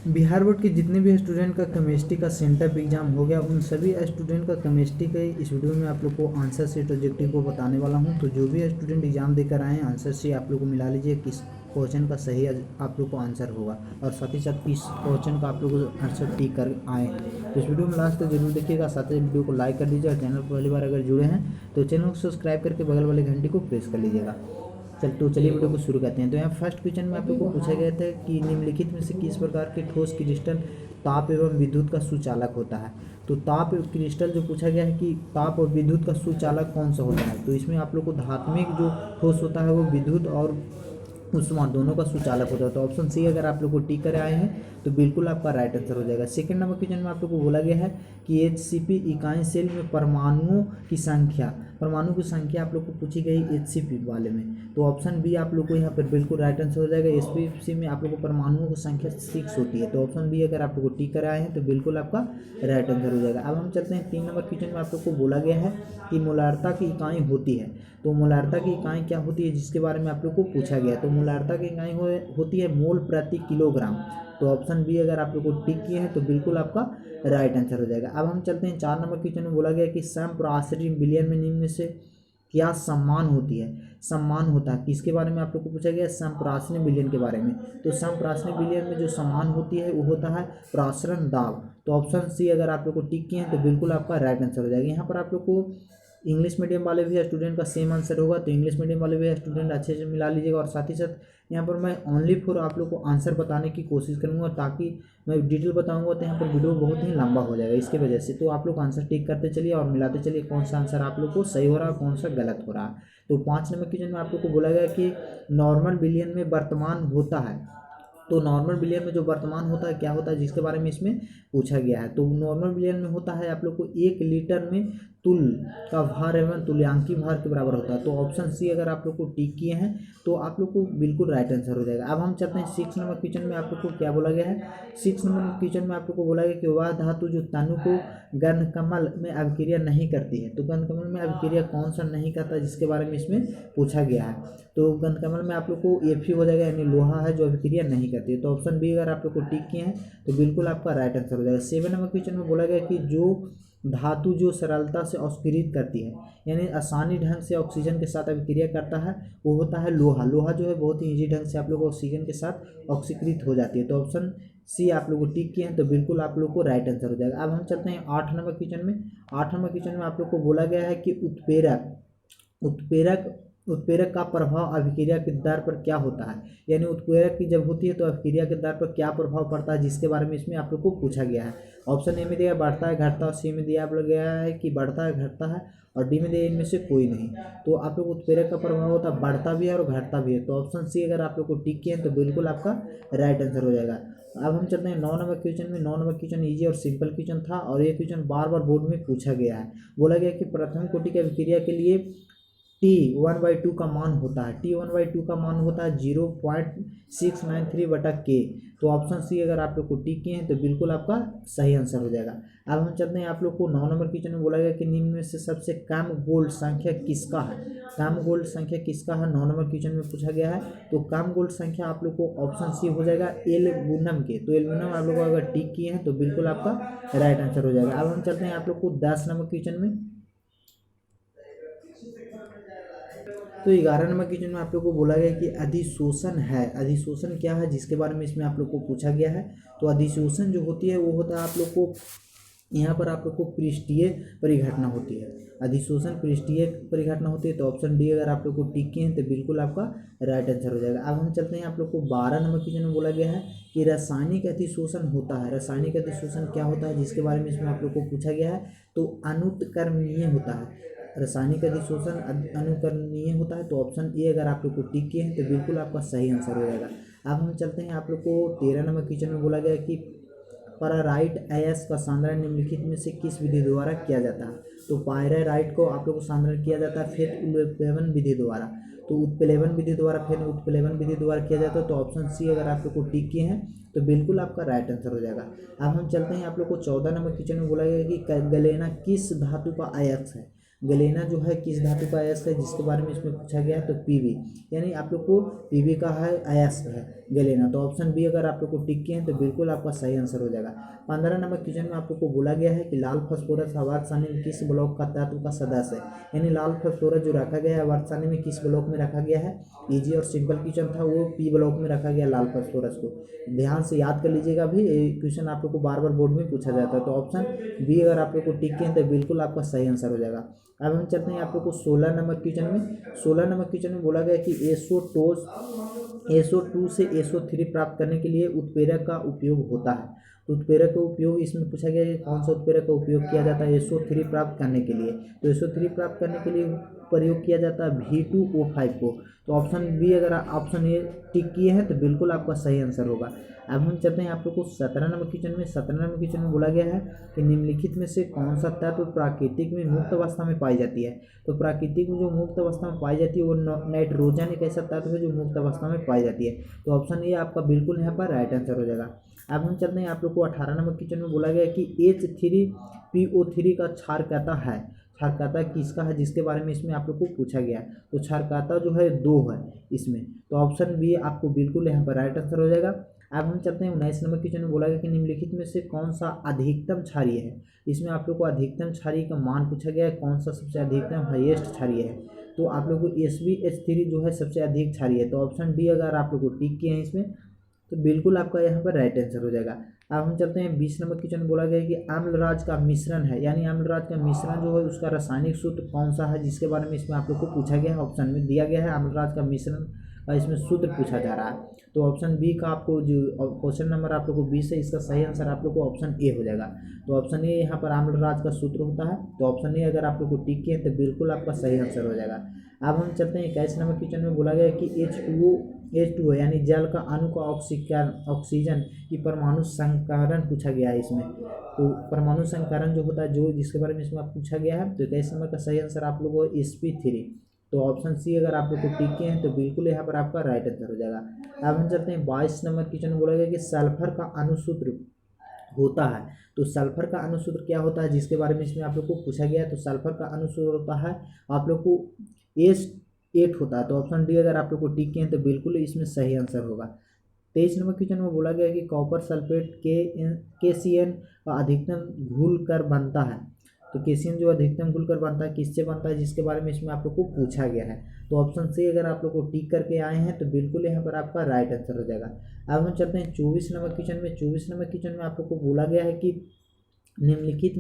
Bihar board के जितने भी स्टूडेंट का केमिस्ट्री का सेंटअप एग्जाम हो गया, उन सभी स्टूडेंट का केमिस्ट्री के इस वीडियो में आप लोग को आंसर शीट ऑब्जेक्टिव को बताने वाला हूं। तो जो भी स्टूडेंट एग्जाम देकर आए हैं, आंसर शीट आप लोग को मिला लीजिए किस क्वेश्चन का सही आप लोग को आंसर होगा, और साथ ही साथ किस क्वेश्चन का आप लोग को आंसर टिक कर आए हैं। तो इस वीडियो में लास्ट तक जरूर देखिएगा, साथ ही वीडियो को लाइक कर दीजिए, और चैनल पर पहली बार अगर जुड़े हैं तो चैनल को सब्सक्राइब करके बगल वाले घंटी को प्रेस कर लीजिएगा। चलिए वीडियो को शुरू करते हैं। तो यहाँ फर्स्ट क्वेश्चन में आप लोग को पूछा गया था कि निम्नलिखित में से किस प्रकार के ठोस क्रिस्टल ताप एवं विद्युत का सुचालक होता है। तो ताप क्रिस्टल जो पूछा गया है कि ताप और विद्युत का सुचालक कौन सा होता है, तो इसमें आप लोग को धात्विक जो ठोस होता है वो विद्युत और उष्मा दोनों का सुचालक होता है। तो ऑप्शन सी अगर आप लोग को टिक कर आए हैं तो बिल्कुल आपका राइट आंसर हो जाएगा। सेकंड नंबर क्वेश्चन में आप लोग को बोला गया है कि HCP इकाई सेल में परमाणुओं की संख्या आप लोग को पूछी गई HCP वाले में। तो ऑप्शन बी आप लोग को यहाँ पर बिल्कुल राइट आंसर हो जाएगा। HCP में आप लोग को परमाणुओं की संख्या 6 होती है। तो ऑप्शन बी अगर आप लोग को टिक कर आए हैं तो बिल्कुल आपका राइट आंसर हो जाएगा। अब हम चलते हैं 3 नंबर क्वेश्चन में आप लोग को बोला गया है कि मोलारता की इकाई होती है। तो मोलारता की इकाई क्या होती है जिसके बारे में आप लोग को पूछा गया है। तो मोलारता की इकाई होती है मोल प्रति किलोग्राम। तो ऑप्शन बी अगर आप लोग को टिक किए हैं तो बिल्कुल आपका राइट आंसर हो जाएगा। अब हम चलते हैं 4 नंबर क्वेश्चन में बोला गया कि समप्राशरी विलयन में निम्न में से क्या सम्मान होती है। सम्मान होता है किसके बारे में आप लोग को पूछा गया है, समप्राशनी विलयन के बारे में। तो समप्राशनी विलयन में जो सम्मान होती है वो होता है प्रासरण दाब। तो ऑप्शन सी अगर आप लोग को टिक किए हैं तो बिल्कुल आपका राइट आंसर हो जाएगा। यहाँ पर आप लोग को इंग्लिश मीडियम वाले भी स्टूडेंट का सेम आंसर होगा, तो इंग्लिश मीडियम वाले भी स्टूडेंट अच्छे से मिला लीजिएगा। और साथ ही साथ यहाँ पर मैं ओनली फॉर आप लोग को आंसर बताने की कोशिश करूँगा, ताकि मैं डिटेल बताऊँगा तो यहाँ पर वीडियो बहुत ही लंबा हो जाएगा इसकी वजह से। तो आप लोग आंसर टिक करते चलिए और मिलाते चलिए कौन सा आंसर आप लोग को सही हो रहा है कौन सा गलत हो रहा है। तो 5 नंबर क्वेश्चन में आप लोग को बोला गया कि नॉर्मल विलियन में वर्तमान होता है। तो नॉर्मल विलियन में जो वर्तमान होता है क्या होता है जिसके बारे में इसमें पूछा गया है। तो नॉर्मल विलियन में होता है आप लोग को 1 लीटर में तुल का भार एवं तुल्यांकी भार के बराबर होता है। तो ऑप्शन सी अगर आप लोग को टिक किए हैं तो आप लोग को बिल्कुल राइट आंसर हो जाएगा। अब हम चलते हैं 6 नंबर क्वेश्चन में आप लोग को क्या बोला गया है। 6 नंबर क्वेश्चन में आप लोग को बोला गया कि वह धातु जो तनु को गंधकमल में अभिक्रिया नहीं करती है। तो गंधकमल में अभिक्रिया कौन सा नहीं करता जिसके बारे में इसमें पूछा गया है। तो गंधकमल में आप लोग को Fe हो जाएगा, यानी लोहा है जो अभिक्रिया नहीं करती है। तो ऑप्शन बी अगर आप लोग को टिक किए हैं तो बिल्कुल आपका राइट आंसर हो जाएगा। 7 नंबर क्वेश्चन में बोला गया कि जो धातु जो सरलता से ऑक्सीकृत करती है, यानी आसानी ढंग से ऑक्सीजन के साथ अभिक्रिया करता है, वो होता है लोहा। लोहा जो है बहुत ही ईजी ढंग से आप लोग ऑक्सीजन के साथ ऑक्सीकृत हो जाती है। तो ऑप्शन सी आप लोग को टिक किए हैं तो बिल्कुल आप लोग को राइट आंसर हो जाएगा। अब हम चलते हैं 8 नंबर क्वेश्चन में। 8 नंबर क्वेश्चन में आप लोग को बोला गया है कि उत्प्रेरक उत्प्रेरक का प्रभाव अभिक्रिया के दर पर क्या होता है। यानी उत्प्रेरक की जब होती है तो अभिक्रिया के दर पर क्या प्रभाव पड़ता है जिसके बारे में इसमें आप लोग को पूछा गया है। ऑप्शन ए में दिया बढ़ता है घटता है, सी में दिया आप लोग गया है कि बढ़ता है घटता है, और डी में दिया इनमें से कोई नहीं। तो आप लोग उत्प्रेरक का प्रभाव होता है बढ़ता भी है और घटता भी है। तो ऑप्शन सी अगर आप लोग को टिक किए हैं तो बिल्कुल आपका राइट आंसर हो जाएगा। अब हम चलते हैं 9 नंबर क्वेश्चन में। 9 नंबर क्वेश्चन ईजी और सिंपल क्वेश्चन था, और ये क्वेश्चन बार बार बोर्ड में पूछा गया है। बोला गया कि प्रथम कोटि की अभिक्रिया के लिए T1/2 का मान होता है। T1/2 का मान होता है 0.693/K। तो ऑप्शन सी अगर आप लोग को टिक किए हैं तो बिल्कुल आपका सही आंसर हो जाएगा। अब हम चलते हैं आप लोग को 9 नंबर क्वेश्चन में बोला गया कि निम्न में से सबसे कम गोल्ड संख्या किसका है। कम गोल्ड संख्या किसका है 9 नंबर क्वेश्चन में पूछा गया है। तो कम गोल्ड संख्या आप लोग को ऑप्शन सी हो जाएगा एल्युमिनियम के। तो एल्युमिनियम आप लोग अगर टिक किए हैं तो बिल्कुल आपका राइट आंसर हो जाएगा। अब हम चलते हैं आप लोग को 10 नंबर क्वेश्चन में। तो 11 नंबर क्वेश्चन में आप लोग को बोला गया कि अधिशोषण है। अधिशोषण क्या है जिसके बारे में इसमें आप लोग को पूछा गया है। तो अधिशोषण जो होती है वो होता है आप लोग को यहाँ पर आप लोग को पृष्ठीय परिघटना होती है। अधिशोषण पृष्ठीय परिघटना होती है। तो ऑप्शन डी अगर आप लोग को टिक किए हैं तो बिल्कुल आपका राइट आंसर हो जाएगा। अब हम चलते हैं आप लोग को 12 नंबर क्वेश्चन में बोला गया है कि रासायनिक अधिशोषण होता है। रासायनिक अधिशोषण क्या होता है जिसके बारे में इसमें आप लोग को पूछा गया है। तो अनुत्क्रमणीय होता है। रासायनिक अधिशोषण अनुकरणीय होता है। तो ऑप्शन ए अगर आप लोग को टिक किए हैं तो बिल्कुल आपका सही आंसर हो जाएगा। अब हम चलते हैं आप लोग को 13 नंबर क्वेश्चन में बोला गया कि पायराइट अयस्क का सांद्रण निम्नलिखित में से किस विधि द्वारा किया जाता है। तो पायराइट को आप लोग को सांद्रण किया जाता है फिर उत्प्लेवन विधि द्वारा। तो उत्प्लेवन विधि द्वारा फिर उत्प्लेवन विधि द्वारा किया जाता है। तो ऑप्शन सी अगर आप लोग को टिक किए हैं तो बिल्कुल आपका राइट आंसर हो जाएगा। अब हम चलते हैं आप लोग को 14 नंबर क्वेश्चन में बोला गया कि गलेना किस धातु का अयस्क है। गलेना जो है किस धातु का अयस्क है जिसके बारे में इसमें पूछा गया है। तो पीवी, यानी आप लोग को पीवी का है अयस्क है। गैलेना। तो ऑप्शन बी अगर आप लोग को टिक किए हैं तो बिल्कुल आपका सही आंसर हो जाएगा। 15 नंबर क्वेश्चन में आप लोग को बोला गया है कि लाल फास्फोरस आवर्त सारणी में किस ब्लॉक का तत्व का सदस्य है। यानी लाल फास्फोरस जो रखा गया है आवर्त सारणी में किस ब्लॉक में रखा गया है। इजी और सिंपल क्वेश्चन था, वो पी ब्लॉक में रखा गया लाल फास्फोरस को। ध्यान से याद कर लीजिएगा भी, ये क्वेश्चन आप लोग को बार बार बोर्ड में पूछा जाता है। तो ऑप्शन बी अगर आप लोग को टिक किए हैं तो बिल्कुल आपका सही आंसर हो जाएगा। अब हम चलते हैं आप लोग को 16 नंबर क्वेश्चन में। 16 नंबर क्वेश्चन में बोला गया कि SO2 से SO3 प्राप्त करने के लिए उत्प्रेरक का उपयोग होता है। तो उत्प्रेरक का उपयोग इसमें पूछा गया है कि कौन सा उत्प्रेरक का उपयोग किया जाता है SO3 प्राप्त करने के लिए। तो SO3 प्राप्त करने के लिए प्रयोग किया जाता है V2O5 को। तो ऑप्शन बी अगर ऑप्शन ए टिक किए हैं तो बिल्कुल आपका सही आंसर होगा। अब हम चलते हैं आप लोग को 17 नंबर क्वेश्चन में। 17 नंबर क्वेश्चन में बोला गया है कि निम्नलिखित में से कौन सा तत्व प्राकृतिक में मुक्त अवस्था में पाई जाती है। तो प्राकृतिक में जो मुक्त अवस्था में पाई जाती है वो नाइट्रोजन एक ऐसा तत्व है जो मुक्त अवस्था में पाई जाती है। तो ऑप्शन ए आपका बिल्कुल यहाँ पर राइट आंसर हो जाएगा। अब हम चलते हैं आप लोग को 18 नंबर क्वेश्चन में बोला गया कि H3PO3 का क्षारकता है। क्षारकता किसका है जिसके बारे में इसमें आप लोग को पूछा गया है। तो क्षारकता जो है 2 है इसमें। तो ऑप्शन बी आपको बिल्कुल यहाँ पर राइट आंसर हो जाएगा। अब हम चलते हैं 19 नंबर क्वेश्चन में बोला गया कि निम्नलिखित में से कौन सा अधिकतम क्षारीय है। इसमें आप लोग को अधिकतम क्षारीय का मान पूछा गया है, कौन सा सबसे अधिकतम हाईएस्ट क्षारीय है। तो आप लोग को SbH3 जो है सबसे अधिक क्षारीय है। तो ऑप्शन डी अगर आप लोग को टिक किए हैं इसमें तो बिल्कुल आपका यहाँ पर राइट आंसर हो जाएगा। अब हम चलते हैं 20 नंबर क्वेश्चन में बोला गया है कि अम्लराज का मिश्रण है, यानी अम्लराज का मिश्रण जो है उसका रासायनिक सूत्र कौन सा है जिसके बारे में इसमें आप लोग को पूछा गया है। ऑप्शन में दिया गया है अम्लराज का मिश्रण का इसमें सूत्र पूछा जा रहा है। तो ऑप्शन बी का आपको जो क्वेश्चन नंबर आप लोग को 20 है इसका सही आंसर आप लोग को ऑप्शन ए हो जाएगा। तो ऑप्शन ए यहाँ पर अम्लराज का सूत्र होता है। तो ऑप्शन ए अगर आप लोग को टिक किए तो बिल्कुल आपका सही आंसर हो जाएगा। अब हम चलते हैं 21 नंबर क्वेश्चन में बोला गया है कि H2O यानी जल का अणु का ऑक्सीजन की परमाणु संकरण पूछा गया है इसमें। तो परमाणु संकरण जो होता है जो जिसके बारे में इसमें आप पूछा गया है। तो 21 नंबर का सही आंसर आप लोगों को sp3। तो ऑप्शन सी अगर आप लोग को टिक किए हैं तो बिल्कुल यहाँ पर आपका राइट आंसर हो जाएगा। अब हम चलते हैं 22 नंबर क्वेश्चन में बोला गया कि सल्फर का अणुसूत्र होता है। तो सल्फर का अणुसूत्र क्या होता है जिसके बारे में इसमें आप लोग को पूछा गया है। तो सल्फर का अणुसूत्र होता है आप लोग को S8 होता है। तो ऑप्शन डी अगर आप लोग को टिक किए हैं तो बिल्कुल इसमें सही आंसर होगा। 23 नंबर क्वेश्चन में बोला गया कि कॉपर सल्फेट KCN का अधिकतम घुल कर बनता है। तो KCN जो अधिकतम घुल कर बनता है किससे बनता है जिसके बारे में इसमें आप लोग को पूछा गया है। तो ऑप्शन सी अगर आप लोग को टिक करके आए हैं तो बिल्कुल यहाँ पर आपका राइट आंसर हो जाएगा। अब हम चलते हैं 24 नंबर क्वेश्चन में। 24 नंबर क्वेश्चन में आप लोग को बोला गया है कि निम्नलिखित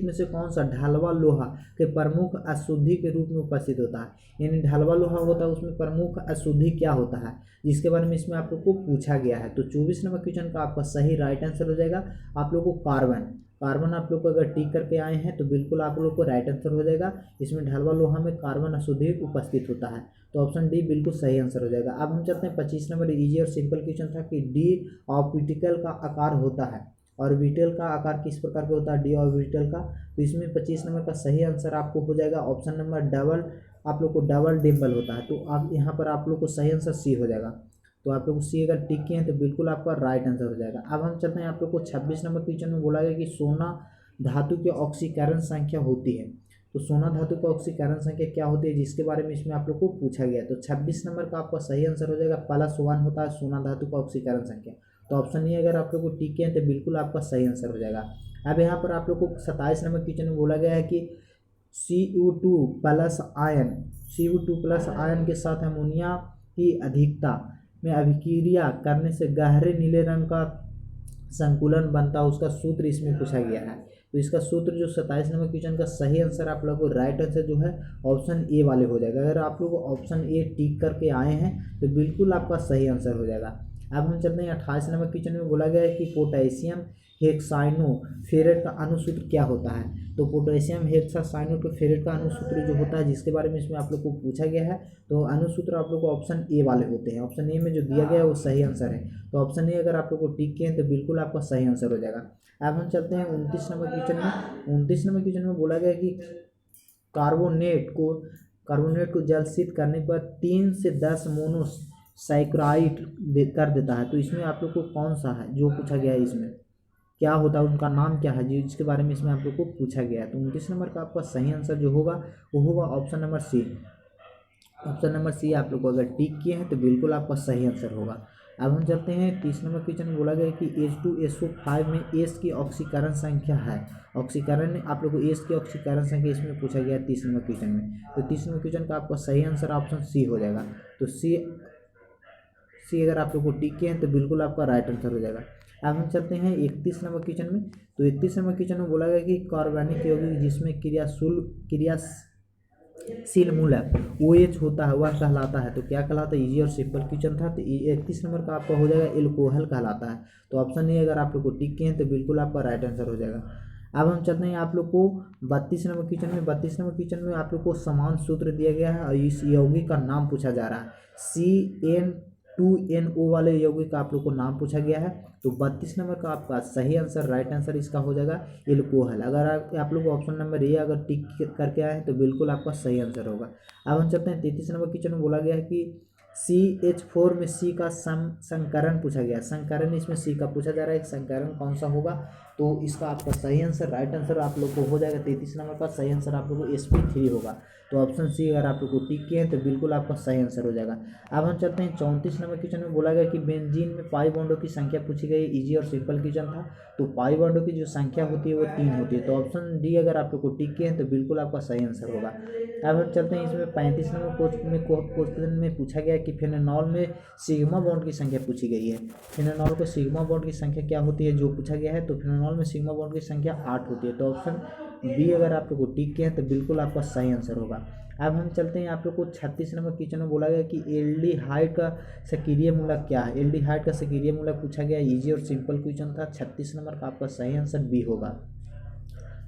में से कौन सा ढलवा लोहा के प्रमुख अशुद्धि के रूप में उपस्थित होता है। यानी ढलवा लोहा होता है उसमें प्रमुख अशुद्धि क्या होता है जिसके बारे में इसमें आप लोग को पूछा गया है। तो 24 नंबर क्वेश्चन का आपका सही राइट आंसर हो जाएगा। आप लोग को कार्बन आप लोग को अगर टिक करके आए हैं तो बिल्कुल आप लोग को राइट आंसर हो जाएगा। इसमें ढलवा लोहा में कार्बन अशुद्धि उपस्थित होता है। तो ऑप्शन डी बिल्कुल सही आंसर हो जाएगा। अब हम चलते हैं 25 नंबर इजी और सिंपल क्वेश्चन था कि डी ऑर्बिटल का आकार होता है। ऑर्बिटल का आकार किस प्रकार का होता है डी ऑर्बिटल का। तो इसमें 25 नंबर का सही आंसर आपको हो जाएगा ऑप्शन नंबर डबल। आप लोग को डबल डिम्पल होता है। तो आप यहाँ पर आप लोग को सही आंसर सी हो जाएगा। तो आप लोग सी अगर टिक किए हैं तो बिल्कुल आपका राइट आंसर हो जाएगा। अब हम चलते हैं आप लोग को 26 नंबर क्वेश्चन में बोला गया कि सोना धातु की ऑक्सीकरण संख्या होती है। तो सोना धातु का ऑक्सीकरण संख्या क्या होती है जिसके बारे में इसमें आप लोग को पूछा गया है। तो 26 नंबर का आपका सही आंसर हो जाएगा +1 होता है सोना धातु का ऑक्सीकरण संख्या। तो ऑप्शन ए अगर आप लोग को टिक किए हैं तो बिल्कुल आपका सही आंसर हो जाएगा। अब यहाँ पर आप लोग को 27 नंबर क्वेश्चन में बोला गया है कि Cu2+ आयन के साथ अमोनिया की अधिकता में अभिक्रिया करने से गहरे नीले रंग का संकुलन बनता है, उसका सूत्र इसमें पूछा गया है। तो इसका सूत्र जो 27 नंबर क्वेश्चन का सही आंसर आप लोग को राइट आंसर जो है ऑप्शन ए वाले हो जाएगा। अगर आप लोग ऑप्शन ए टिक करके आए हैं तो बिल्कुल आपका सही आंसर हो जाएगा। अब हम चलते हैं 28 नंबर क्वेश्चन में बोला गया है कि पोटेशियम हेक्साइनोफेरेट का अणुसूत्र क्या होता है। तो पोटेशियम हेक्साइनोफेरेट का अणुसूत्र जो होता है जिसके बारे में इसमें आप लोग को पूछा गया है। तो अणुसूत्र आप लोग को ऑप्शन ए वाले होते हैं। ऑप्शन ए में जो दिया गया है वो सही आंसर है। तो ऑप्शन ए अगर आप लोग को टिक किए हैं तो बिल्कुल आपका सही आंसर हो जाएगा। अब हम चलते हैं 29 नंबर क्वेश्चन में। 29 नंबर क्वेश्चन में बोला गया कि कार्बोनेट को जलसित करने पर 3 से 10 मोनोसैकराइड कर देता है। तो इसमें आप लोग को कौन सा है जो पूछा गया है, इसमें क्या होता है, उनका नाम क्या है जिसके बारे में इसमें आप लोग को पूछा गया है। तो 29 नंबर का आपका सही आंसर जो होगा वो होगा option number C. Option number C आप लोग को अगर टिक किए हैं तो बिल्कुल आपका सही आंसर होगा। अब हम चलते हैं 30 नंबर क्वेश्चन में। बोला गया कि H2SO5 में एस की ऑक्सीकरण संख्या है। ऑक्सीकरण आप लोग को एस की ऑक्सीकरण संख्या इसमें पूछा गया है 30 नंबर क्वेश्चन में। तो 30 नंबर क्वेश्चन का आपका सही आंसर ऑप्शन सी हो जाएगा। तो सी अगर आप लोग को टिक किए हैं तो बिल्कुल आपका राइट आंसर हो जाएगा। अब हम चलते हैं 31 नंबर क्वेश्चन में। तो 31 नंबर क्वेश्चन में बोला गया कि कार्बनिक यौगिक जिसमें क्रियाशील मूलक OH होता है वह कहलाता है। तो क्या कहलाता है? इजी और सिंपल क्वेश्चन था। तो 31 नंबर का आपका हो जाएगा एल्कोहल कहलाता है। तो ऑप्शन ए अगर आप लोग को टिक किए हैं तो बिल्कुल आपका राइट आंसर हो जाएगा। अब हम चलते हैं आप लोग को 32 नंबर क्वेश्चन में। 32 नंबर क्वेश्चन में आप लोग को समान सूत्र दिया गया है और इस यौगिक का नाम पूछा जा रहा है। CN2NO वाले यौगिक का आप लोग को नाम पूछा गया है। तो 32 नंबर का आपका सही आंसर, राइट आंसर इसका हो जाएगा एल्कोहल। अगर आप लोग ऑप्शन नंबर ए अगर टिक करके आए हैं तो बिल्कुल आपका सही आंसर होगा। अब हम चलते हैं 33 नंबर क्वेश्चन में। बोला गया है कि CH4 में C का संकरण पूछा गया है। संकरण इसमें C का पूछा जा रहा है, संकरण कौन सा होगा? तो इसका आपका सही आंसर, राइट आंसर आप लोग को हो जाएगा 33 नंबर का सही आंसर आप लोग को sp3 होगा। तो ऑप्शन सी अगर आप लोग को टिक किए हैं तो बिल्कुल आपका सही आंसर हो जाएगा। अब हम चलते हैं 34 नंबर क्वेश्चन में। बोला गया कि बेंजीन में पाई बॉन्डों की संख्या पूछी गई। इजी और सिंपल क्वेश्चन था। तो पाई बॉन्डों की जो संख्या होती है वो 3 होती है। तो ऑप्शन डी अगर आप लोग को टिक किए हैं तो बिल्कुल आपका सही आंसर होगा। अब हम चलते हैं इसमें 35 नंबर क्वेश्चन में पूछा गया कि फिनानॉल में सिग्मा बॉन्ड की संख्या पूछी गई है। फिनानॉल को सिग्मा बॉन्ड की संख्या क्या होती है जो पूछा गया है? तो फिनानॉल में सिग्मा बॉन्ड की संख्या 8 होती है। तो ऑप्शन बी अगर आप लोग को टिक किए हैं तो बिल्कुल आपका सही आंसर होगा। अब हम चलते हैं आप लोग को 36 नंबर क्वेश्चन में। बोला गया कि एल्डिहाइड का सक्रिय मूलक क्या है? एल्डिहाइड का सक्रिय मूलक पूछा गया। इजी और सिंपल क्वेश्चन था। 36 नंबर का आपका सही आंसर बी होगा।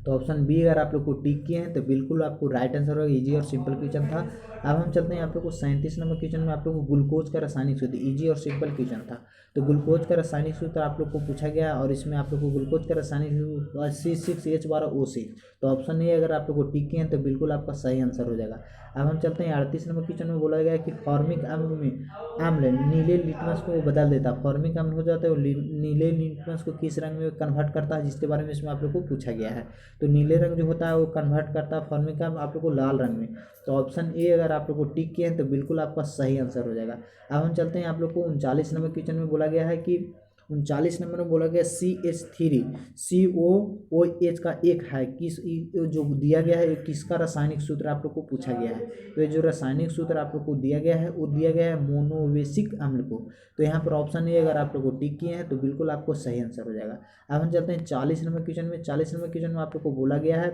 तो ऑप्शन बी अगर आप लोग को टिक किए हैं तो बिल्कुल आपको राइट आंसर होगा। इजी और सिंपल क्वेश्चन था। अब हम चलते हैं आप लोग को 37 नंबर क्वेश्चन में। आप लोग को ग्लूकोज का रासायनिक सूत्र, इजी और सिंपल क्वेश्चन था। तो ग्लूकोज का रासायनिक सूत्र आप लोग को पूछा गया और इसमें आप लोग को ग्लूकोज का रासायनिक सूत्र C6H12O6। तो ऑप्शन ए अगर आप लोग को टिक किए हैं तो बिल्कुल आपका सही आंसर हो जाएगा। अब हम चलते हैं 38 नंबर क्वेश्चन में। बोला गया कि फॉर्मिक अम्ल नीले लिटमस को बदल देता है। फॉर्मिक अम्ल हो जाता है वो नीले लिटमस को किस रंग में कन्वर्ट करता है, जिसके बारे में इसमें आप लोग को पूछा गया है। तो नीले रंग जो होता है वो कन्वर्ट करता है फॉर्मिक अम्ल आप लोग को लाल रंग में। तो ऑप्शन ए अगर आप लोग को टिक किए हैं तो बिल्कुल आपका सही आंसर हो जाएगा। अब हम चलते हैं आप लोग को 39 नंबर क्वेश्चन में। बोला गया है कि 39 नंबर में बोला गया CH3 COOH का एक है किस, जो दिया गया है किसका रासायनिक सूत्र आप लोग को पूछा गया है। तो ये जो रासायनिक सूत्र आप लोग को दिया गया है वो दिया गया है मोनोवेसिक अम्ल को। तो यहाँ पर ऑप्शन ए अगर आप लोग को टिक किए हैं तो बिल्कुल आपको सही आंसर हो जाएगा। अब हम चलते हैं 40 नंबर क्वेश्चन में। 40 नंबर क्वेश्चन में आप लोग को बोला गया है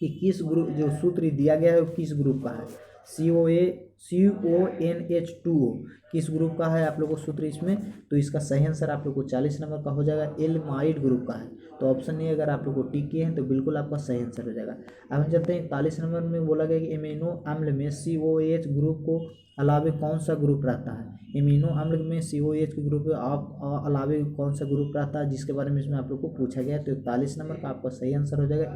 कि किस ग्रुप, जो सूत्र दिया गया है वो किस ग्रुप का है। CONH2O किस ग्रुप का है आप लोग को सूत्र इसमें? तो इसका सही आंसर आप लोग को 40 नंबर का हो जाएगा एल्माइड ग्रुप का है। तो ऑप्शन ए अगर आप लोग को टिक किए हैं तो बिल्कुल आपका सही आंसर हो जाएगा। अब हम चलते हैं 41 नंबर में। बोला गया कि एमिनो अम्ल में COH ग्रुप को अलावे कौन सा ग्रुप रहता है? एमिनो अम्ल में COH के ग्रुप आप अलावे कौन सा ग्रुप रहता है, जिसके बारे में इसमें आप लोग को पूछा गया है। तो 41 नंबर का आपका सही आंसर हो जाएगा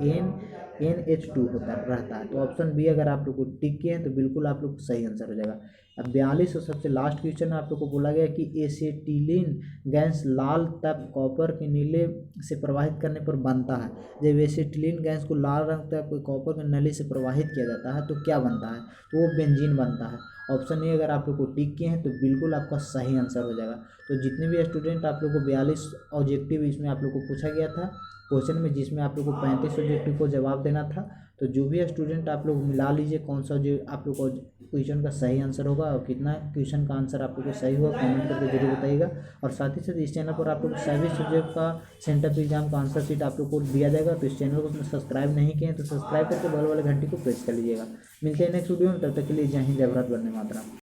NH2 रहता है। तो ऑप्शन बी अगर आप लोग को टिक किए हैं तो बिल्कुल आप लोग को सही आंसर हो जाएगा। अब 42 और सबसे लास्ट क्वेश्चन आप लोग को बोला गया कि एसिटिलीन गैस लाल तब कॉपर के नीले से प्रवाहित करने पर बनता है। जब एसिटिलीन गैस को लाल रंग तक कॉपर के नली से प्रवाहित किया जाता है तो क्या बनता है? तो वो बेंजीन बनता है। ऑप्शन ए अगर आप लोग को टिक किए हैं तो बिल्कुल आपका सही आंसर हो जाएगा। तो जितने भी स्टूडेंट आप लोग को 42 ऑब्जेक्टिव इसमें आप लोग को पूछा गया था क्वेश्चन में, जिसमें आप लोग को 35 ऑब्जेक्टिव को जवाब देना था। तो जो भी स्टूडेंट आप लोग मिला लीजिए कौन सा जो आप लोग को क्वेश्चन का सही आंसर होगा और कितना क्वेश्चन का आंसर आप लोग को सही होगा कमेंट करके जरूर बताइएगा। और साथ ही साथ इस चैनल पर आप लोग को सभी सब्जेक्ट का सेंटर एग्जाम का आंसर शीट आप लोग को दिया जाएगा। तो इस चैनल को सब्सक्राइब नहीं किए हैं तो सब्सक्राइब करके बगल वाले घंटी को प्रेस कर लीजिएगा। मिलते हैं नेक्स्ट वीडियो में, तब तक के लिए जय हिंद, जय भारत, वंदे मातरम।